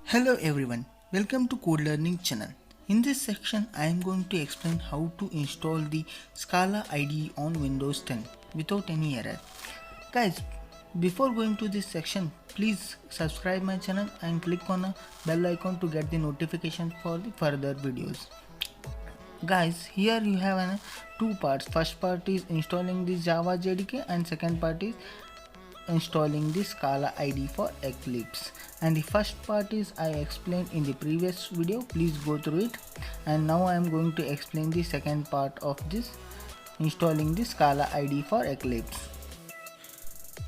Hello everyone, welcome to Code Learning channel. In this section, I am going to explain how to install the Scala IDE on Windows 10 without any error. Guys, before going to this section, please subscribe my channel and click on a bell icon to get the notification for the further videos. Guys, here you have two parts. First part is installing the Java JDK and second part is installing the Scala IDE for Eclipse. And the first part is I explained in the previous video, please go through it. And now I am going to explain the second part of this, installing the Scala IDE for Eclipse.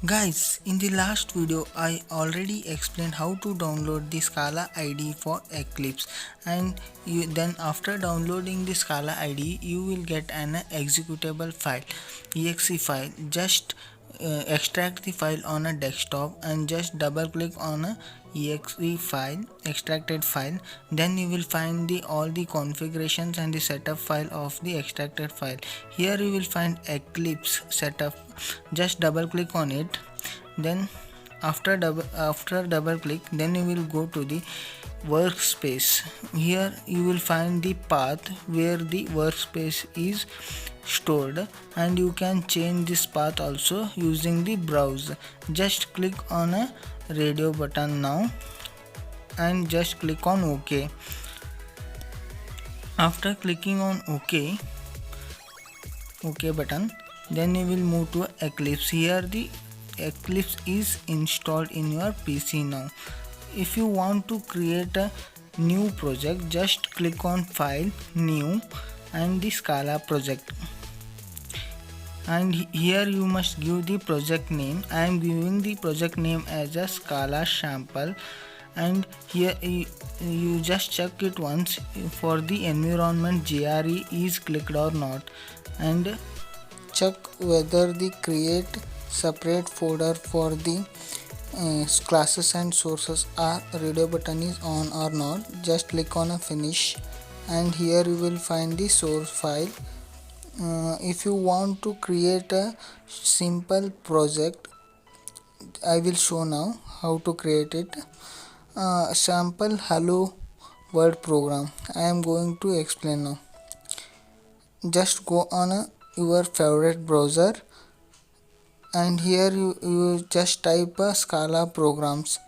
Guys, in the last video I already explained how to download the Scala IDE for Eclipse, and then after downloading the Scala IDE you will get an executable file, exe file. Just extract the file on a desktop and just double click on a exe file, extracted file. Then you will find all the configurations and the setup file of the extracted file. Here you will find Eclipse setup. Just double click on it. Then after double click, then you will go to the workspace. Here you will find the path where the workspace is stored, and you can change this path also using the browse. Just click on a radio button now and just click on OK. After clicking on OK button, then you will move to Eclipse. Here the Eclipse is installed in your PC now. If you want to create a new project, just click on File, New and the Scala project. And here you must give the project name. I am giving the project name as a Scala sample, and here you just check it once for the environment JRE is clicked or not, and check whether the create separate folder for the classes and sources are radio button is on or not. Just click on a finish, and here you will find the source file. If you want to create a simple project, I will show now how to create it. Sample hello world program I am going to explain now. Just go on your favorite browser, and here you just type Scala programs.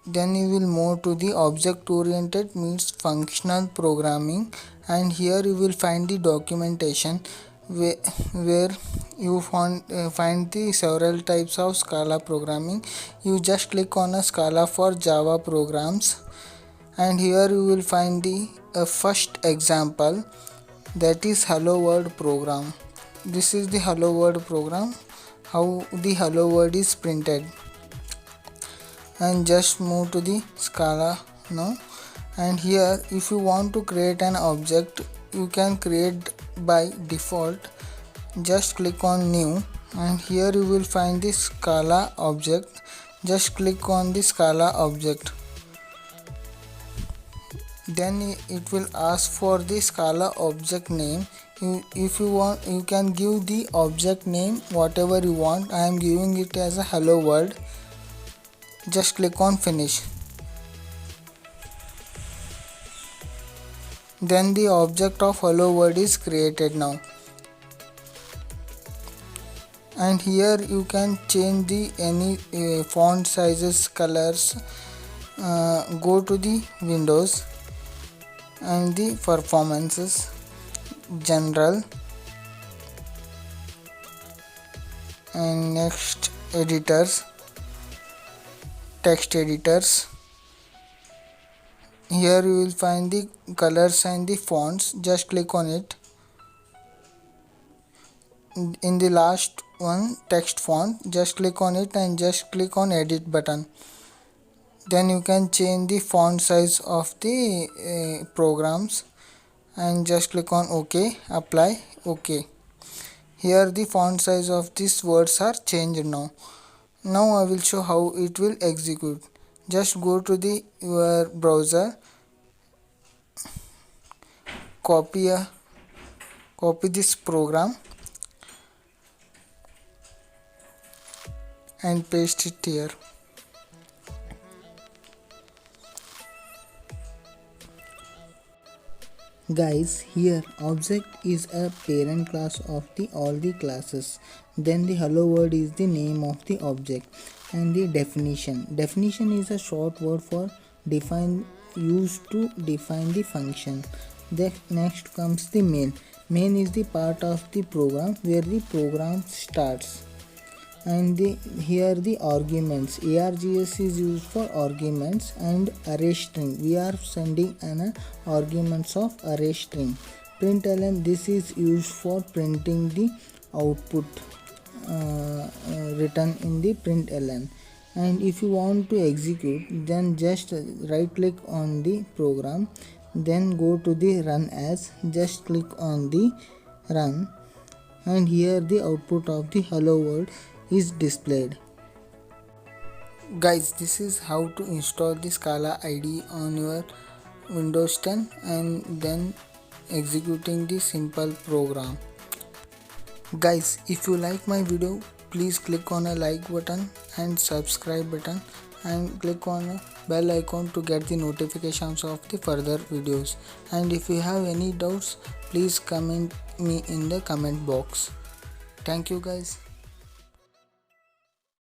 Then you will move to the object oriented means functional programming, and here you will find the documentation where you find the several types of Scala programming. You just click on a Scala for Java programs, and here you will find the first example, that is hello world program. This is the hello world program, how the hello world is printed. And just move to the Scala now, and here if you want to create an object, you can create by default. Just click on new, and here you will find the Scala object. Just click on the Scala object. Then it will ask for the Scala object name. If you want, you can give the object name whatever you want. I am giving it as a hello world. Just click on finish. Then the object of hello world is created now, and here you can change the any font sizes, colors. Go to the Windows and the performances, general, and next editors, text editors. Here you will find the colors and the fonts. Just click on it. In the last one, text font, just click on it and just click on edit button. Then you can change the font size of the programs, and just click on OK, apply, OK. Here the font size of these words are changed now. Now I will show how it will execute. Just go to your browser, copy this program and paste it here. Guys, here object is a parent class of the all the classes. Then the hello world is the name of the object, and the definition. Definition is a short word for define, used to define the function. Then next comes the main. Main is the part of the program where the program starts. And here the arguments. Args is used for arguments, and array string, we are sending an arguments of array string. Println, this is used for printing the output written in the println. And if you want to execute, then just right click on the program, then go to the run as, just click on the run, and here the output of the hello world is displayed. Guys, this is how to install the Scala IDE on your Windows 10 and then executing the simple program. Guys, if you like my video, please click on a like button and subscribe button, and click on a bell icon to get the notifications of the further videos. And if you have any doubts, please comment me in the comment box. Thank you guys.